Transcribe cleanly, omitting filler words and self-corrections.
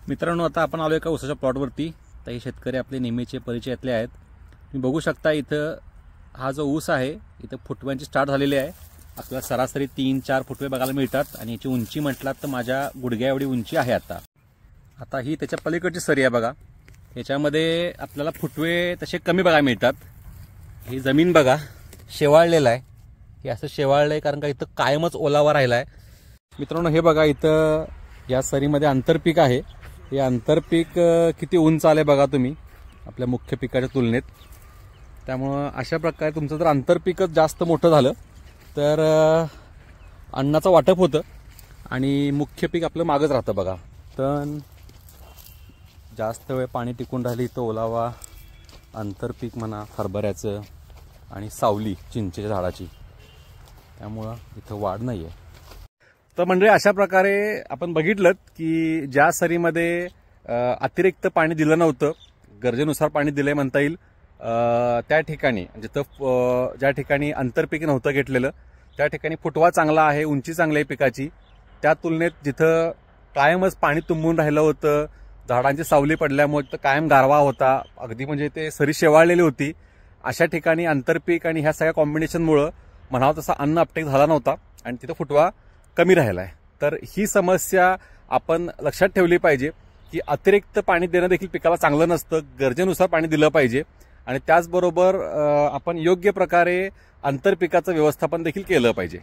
मित्रांनो, आता आपण आलो एका ऊसाच्या प्लॉटवरती. तर हे शेतकरी आपले नेहमीचे परिचयातले आहेत. तुम्ही बघू शकता इथं हा जो ऊस आहे इथं फुटव्यांची स्टार्ट झालेली आहे. आपल्याला सरासरी 3-4 फुटवे बघायला मिळतात आणि याची उंची म्हटलात तर माझ्या गुडघ्या एवढी उंची आहे. आता ही त्याच्या पलीकडची सरी आहे बघा. याच्यामध्ये आपल्याला फुटवे तसे कमी बघायला मिळतात. ही जमीन बघा शेवाळलेलं आहे. हे असं शेवाळलं आहे कारण का इथं कायमच ओलावा राहिला आहे. मित्रांनो, हे बघा इथं या सरीमध्ये आंतरपीक आहे. हे आंतरपीक किती उंच आले बघा तुम्ही आपल्या मुख्य पिकाच्या तुलनेत. त्यामुळं अशा प्रकारे तुमचं जर आंतरपीकच जास्त मोठं झालं तर अन्नाचं वाटप होतं आणि मुख्य पीक आपलं मागच राहतं बघा. तण जास्त वेळ पाणी टिकून राहिली इथं ओलावा, आंतरपीक म्हणा हरभऱ्याचं आणि सावली चिंचेच्या झाडाची, त्यामुळं इथं वाढ नाही आहे. तर म्हणजे अशा प्रकारे आपण बघितलं की ज्या सरीमध्ये अतिरिक्त पाणी दिलं नव्हतं, गरजेनुसार पाणी दिले म्हणता येईल, त्या ठिकाणी जिथं ज्या ठिकाणी आंतरपीक नव्हतं घेतलेलं त्या ठिकाणी फुटवा चांगला आहे, उंची चांगली आहे पिकाची. त्या तुलनेत जिथं कायमच पाणी तुंबून राहिलं होतं, झाडांची सावली पडल्यामुळे कायम गारवा होता, अगदी म्हणजे ते सरी शेवाळलेली होती, अशा ठिकाणी आंतरपीक आणि ह्या सगळ्या कॉम्बिनेशनमुळं म्हणावं तसा अन्न अपटेक झाला नव्हता आणि तिथं फुटवा कमी राहिला आहे. तर ही समस्या आपण लक्षात ठेवली पाहिजे की अतिरिक्त पाणी देणं देखील पिकाला चांगलं नसतं. गरजेनुसार पाणी दिलं पाहिजे आणि त्याचबरोबर आपण योग्य प्रकारे आंतरपिकाचं व्यवस्थापन देखील केलं पाहिजे.